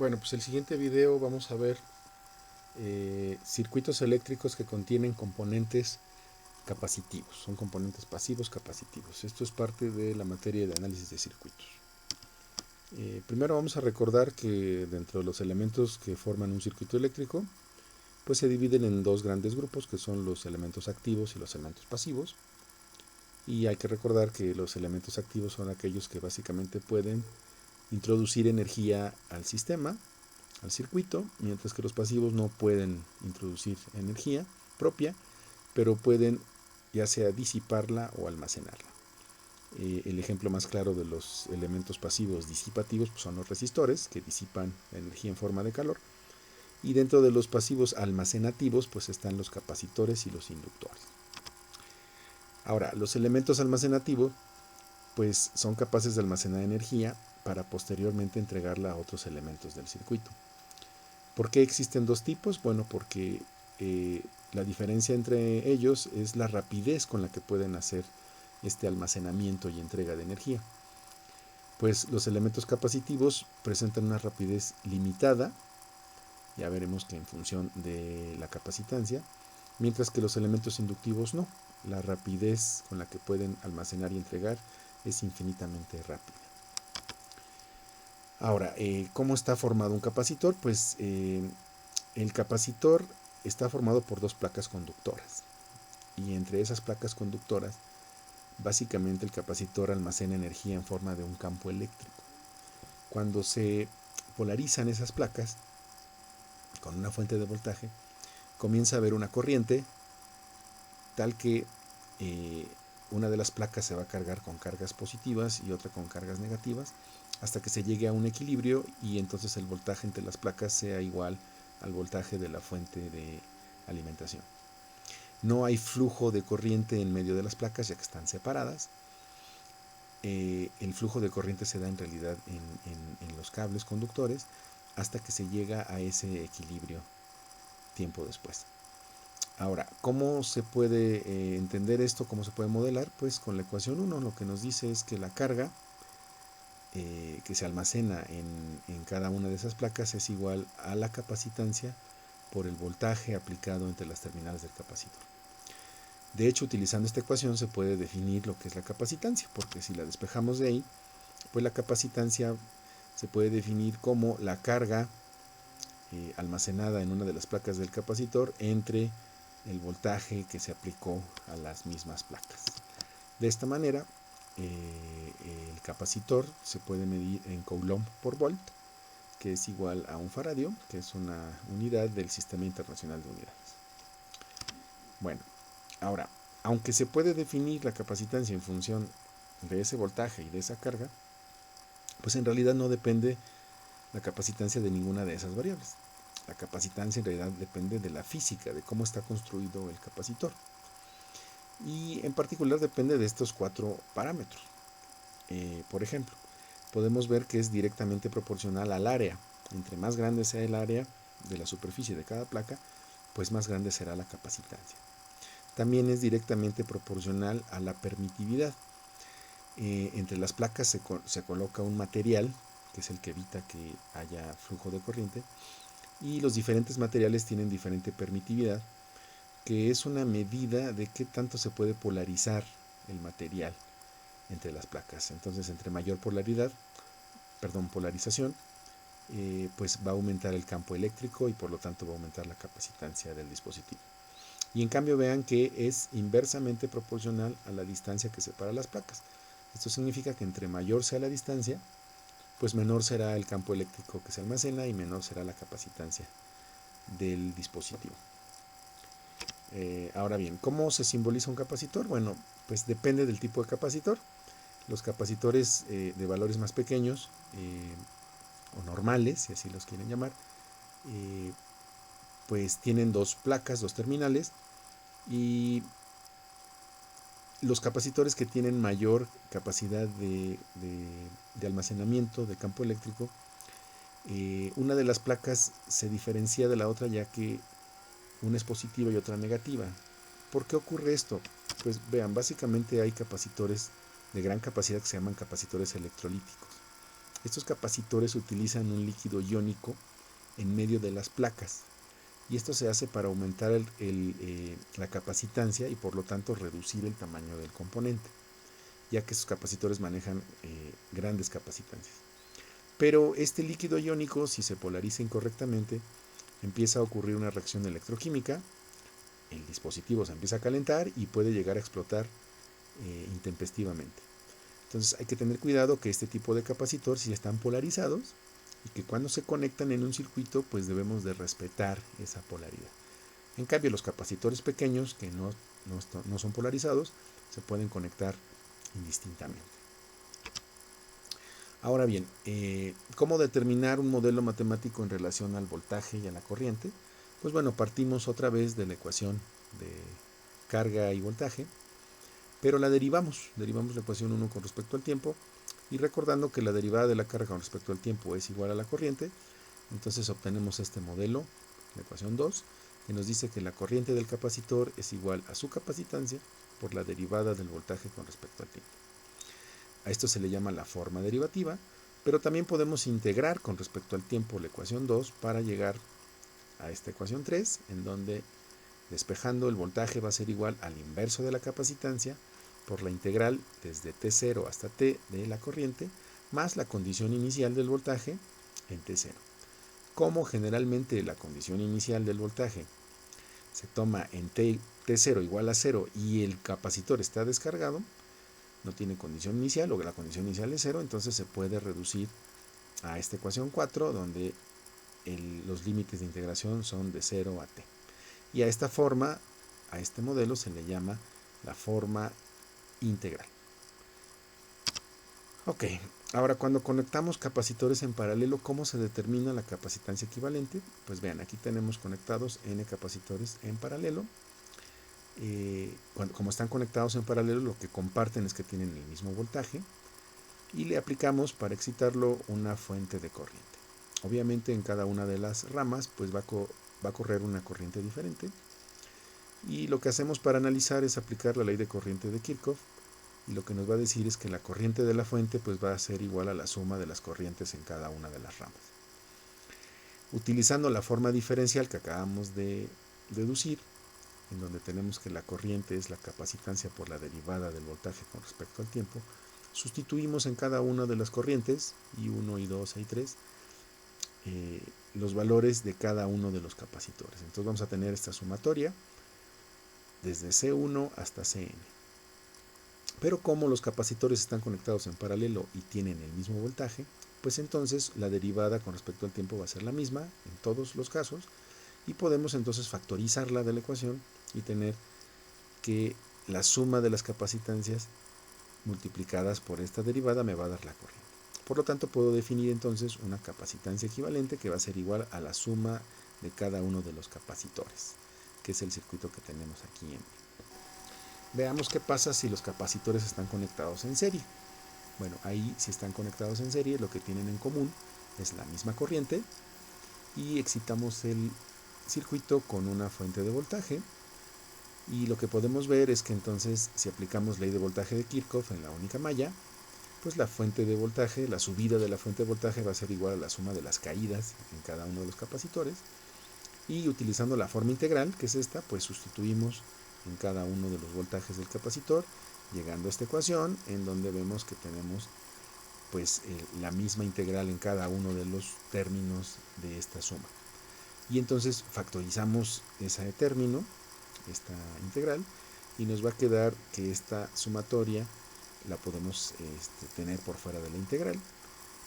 Bueno, pues el siguiente video vamos a ver circuitos eléctricos que contienen componentes capacitivos. Son componentes pasivos capacitivos. Esto es parte de la materia de análisis de circuitos. Primero vamos a recordar que dentro de los elementos que forman un circuito eléctrico, pues se dividen en dos grandes grupos, que son los elementos activos y los elementos pasivos. Y hay que recordar que los elementos activos son aquellos que básicamente pueden introducir energía al sistema, al circuito, mientras que los pasivos no pueden introducir energía propia, pero pueden ya sea disiparla o almacenarla. El ejemplo más claro de los elementos pasivos disipativos pues son los resistores, que disipan la energía en forma de calor, y dentro de los pasivos almacenativos pues están los capacitores y los inductores. Ahora, los elementos almacenativos pues son capaces de almacenar energía para posteriormente entregarla a otros elementos del circuito. ¿Por qué existen dos tipos? Bueno, porque la diferencia entre ellos es la rapidez con la que pueden hacer este almacenamiento y entrega de energía. Pues los elementos capacitivos presentan una rapidez limitada, ya veremos que en función de la capacitancia, mientras que los elementos inductivos no. La rapidez con la que pueden almacenar y entregar es infinitamente rápida. Ahora, ¿cómo está formado un capacitor? Pues el capacitor está formado por dos placas conductoras, y entre esas placas conductoras básicamente el capacitor almacena energía en forma de un campo eléctrico. Cuando se polarizan esas placas con una fuente de voltaje, comienza a haber una corriente tal que una de las placas se va a cargar con cargas positivas y otra con cargas negativas, hasta que se llegue a un equilibrio y entonces el voltaje entre las placas sea igual al voltaje de la fuente de alimentación. No hay flujo de corriente en medio de las placas, ya que están separadas. El flujo de corriente se da en realidad en los cables conductores hasta que se llega a ese equilibrio tiempo después. Ahora, ¿cómo se puede entender esto? ¿Cómo se puede modelar? Pues con la ecuación 1 lo que nos dice es que la carga que se almacena en cada una de esas placas es igual a la capacitancia por el voltaje aplicado entre las terminales del capacitor. De hecho, utilizando esta ecuación se puede definir lo que es la capacitancia, porque si la despejamos de ahí, pues la capacitancia se puede definir como la carga almacenada en una de las placas del capacitor entre el voltaje que se aplicó a las mismas placas. De esta manera, el capacitor se puede medir en coulomb por volt, que es igual a un faradio, que es una unidad del Sistema Internacional de Unidades. Bueno, ahora, aunque se puede definir la capacitancia en función de ese voltaje y de esa carga, pues en realidad no depende la capacitancia de ninguna de esas variables. La capacitancia en realidad depende de la física, de cómo está construido el capacitor. Y en particular depende de estos cuatro parámetros. Por ejemplo, podemos ver que es directamente proporcional al área. Entre más grande sea el área de la superficie de cada placa, pues más grande será la capacitancia. También es directamente proporcional a la permitividad. Entre las placas se coloca un material, que es el que evita que haya flujo de corriente, y los diferentes materiales tienen diferente permitividad, que es una medida de qué tanto se puede polarizar el material entre las placas. Entonces, entre mayor polarización, pues va a aumentar el campo eléctrico y por lo tanto va a aumentar la capacitancia del dispositivo. Y en cambio vean que es inversamente proporcional a la distancia que separa las placas. Esto significa que entre mayor sea la distancia, pues menor será el campo eléctrico que se almacena y menor será la capacitancia del dispositivo. Ahora bien, ¿cómo se simboliza un capacitor? Bueno, pues depende del tipo de capacitor. Los capacitores de valores más pequeños o normales, si así los quieren llamar, pues tienen dos placas, dos terminales, y los capacitores que tienen mayor capacidad de almacenamiento de campo eléctrico, una de las placas se diferencia de la otra ya que una es positiva y otra negativa. ¿Por qué ocurre esto? Pues vean, básicamente hay capacitores de gran capacidad que se llaman capacitores electrolíticos. Estos capacitores utilizan un líquido iónico en medio de las placas, y esto se hace para aumentar la capacitancia y por lo tanto reducir el tamaño del componente, ya que esos capacitores manejan grandes capacitancias. Pero este líquido iónico, si se polariza incorrectamente, empieza a ocurrir una reacción electroquímica, el dispositivo se empieza a calentar y puede llegar a explotar intempestivamente. Entonces hay que tener cuidado que este tipo de capacitor si están polarizados y que cuando se conectan en un circuito pues debemos de respetar esa polaridad. En cambio los capacitores pequeños que no son polarizados se pueden conectar indistintamente. Ahora bien, ¿cómo determinar un modelo matemático en relación al voltaje y a la corriente? Pues bueno, partimos otra vez de la ecuación de carga y voltaje, pero la derivamos la ecuación 1 con respecto al tiempo, y recordando que la derivada de la carga con respecto al tiempo es igual a la corriente, entonces obtenemos este modelo, la ecuación 2, que nos dice que la corriente del capacitor es igual a su capacitancia por la derivada del voltaje con respecto al tiempo. A esto se le llama la forma derivativa, pero también podemos integrar con respecto al tiempo la ecuación 2 para llegar a esta ecuación 3, en donde despejando el voltaje va a ser igual al inverso de la capacitancia por la integral desde T0 hasta T de la corriente más la condición inicial del voltaje en T0. Como generalmente la condición inicial del voltaje se toma en T0 igual a 0 y el capacitor está descargado, no tiene condición inicial o que la condición inicial es 0, entonces se puede reducir a esta ecuación 4 donde los límites de integración son de 0 a t. Y a esta forma, a este modelo se le llama la forma integral. Ok, ahora cuando conectamos capacitores en paralelo, ¿cómo se determina la capacitancia equivalente? Pues vean, aquí tenemos conectados n capacitores en paralelo. Como están conectados en paralelo, lo que comparten es que tienen el mismo voltaje y le aplicamos para excitarlo una fuente de corriente. Obviamente en cada una de las ramas pues va a correr una corriente diferente, y lo que hacemos para analizar es aplicar la ley de corriente de Kirchhoff, y lo que nos va a decir es que la corriente de la fuente pues va a ser igual a la suma de las corrientes en cada una de las ramas. Utilizando la forma diferencial que acabamos de deducir, en donde tenemos que la corriente es la capacitancia por la derivada del voltaje con respecto al tiempo, sustituimos en cada una de las corrientes, I1, I2, I3, los valores de cada uno de los capacitores. Entonces vamos a tener esta sumatoria desde C1 hasta Cn. Pero como los capacitores están conectados en paralelo y tienen el mismo voltaje, pues entonces la derivada con respecto al tiempo va a ser la misma en todos los casos, y podemos entonces factorizarla de la ecuación y tener que la suma de las capacitancias multiplicadas por esta derivada me va a dar la corriente. Por lo tanto, puedo definir entonces una capacitancia equivalente que va a ser igual a la suma de cada uno de los capacitores, que es el circuito que tenemos aquí en. Veamos qué pasa si los capacitores están conectados en serie. Bueno, ahí si están conectados en serie, lo que tienen en común es la misma corriente, y excitamos el circuito con una fuente de voltaje, y lo que podemos ver es que entonces si aplicamos ley de voltaje de Kirchhoff en la única malla, pues la fuente de voltaje, la subida de la fuente de voltaje va a ser igual a la suma de las caídas en cada uno de los capacitores, y utilizando la forma integral, que es esta, pues sustituimos en cada uno de los voltajes del capacitor, llegando a esta ecuación en donde vemos que tenemos pues la misma integral en cada uno de los términos de esta suma. Y entonces factorizamos ese término, esta integral, y nos va a quedar que esta sumatoria la podemos tener por fuera de la integral,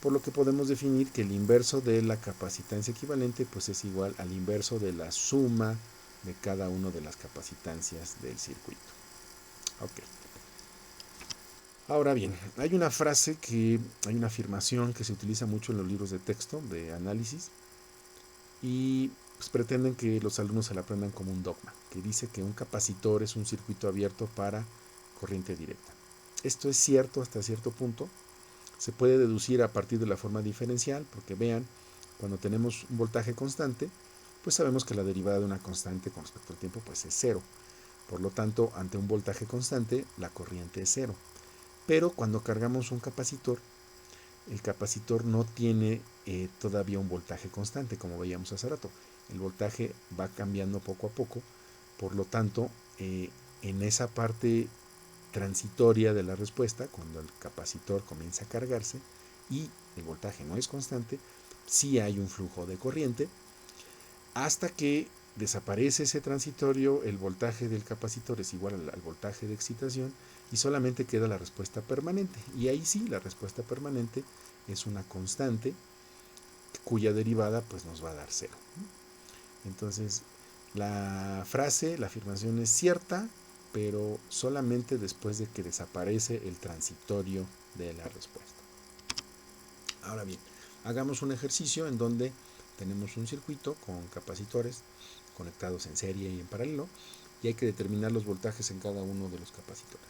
por lo que podemos definir que el inverso de la capacitancia equivalente pues es igual al inverso de la suma de cada una de las capacitancias del circuito. Ok. Ahora bien, hay una afirmación que se utiliza mucho en los libros de texto de análisis, y pues pretenden que los alumnos se la aprendan como un dogma, que dice que un capacitor es un circuito abierto para corriente directa. Esto es cierto hasta cierto punto. Se puede deducir a partir de la forma diferencial, porque vean, cuando tenemos un voltaje constante, pues sabemos que la derivada de una constante con respecto al tiempo pues es cero. Por lo tanto, ante un voltaje constante, la corriente es cero. Pero cuando cargamos un capacitor, el capacitor no tiene todavía un voltaje constante, como veíamos hace rato. El voltaje va cambiando poco a poco, por lo tanto, en esa parte transitoria de la respuesta, cuando el capacitor comienza a cargarse y el voltaje no es constante, sí hay un flujo de corriente, hasta que desaparece ese transitorio, el voltaje del capacitor es igual al voltaje de excitación y solamente queda la respuesta permanente. Y ahí sí, la respuesta permanente es una constante cuya derivada pues nos va a dar cero. Entonces, la frase, la afirmación es cierta, pero solamente después de que desaparece el transitorio de la respuesta. Ahora bien, hagamos un ejercicio en donde tenemos un circuito con capacitores conectados en serie y en paralelo, y hay que determinar los voltajes en cada uno de los capacitores.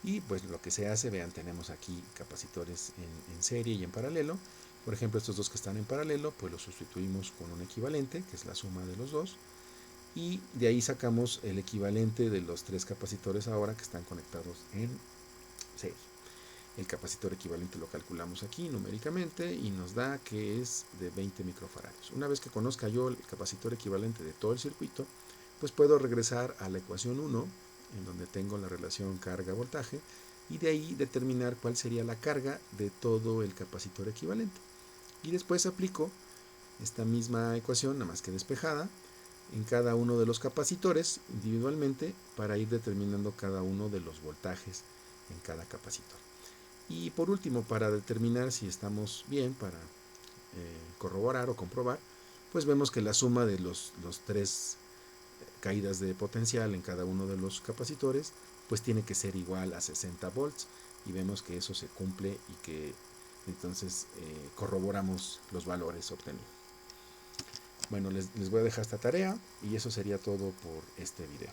Y pues lo que se hace, vean, tenemos aquí capacitores en serie y en paralelo. Por ejemplo, estos dos que están en paralelo, pues los sustituimos con un equivalente, que es la suma de los dos, y de ahí sacamos el equivalente de los tres capacitores ahora que están conectados en serie. El capacitor equivalente lo calculamos aquí numéricamente y nos da que es de 20 microfaradios. Una vez que conozca yo el capacitor equivalente de todo el circuito, pues puedo regresar a la ecuación 1, en donde tengo la relación carga-voltaje, y de ahí determinar cuál sería la carga de todo el capacitor equivalente. Y después aplico esta misma ecuación, nada más que despejada, en cada uno de los capacitores individualmente para ir determinando cada uno de los voltajes en cada capacitor. Y por último, para determinar si estamos bien, para corroborar o comprobar, pues vemos que la suma de los tres caídas de potencial en cada uno de los capacitores pues tiene que ser igual a 60 volts, y vemos que eso se cumple y que entonces corroboramos los valores obtenidos. Bueno, les voy a dejar esta tarea y eso sería todo por este video.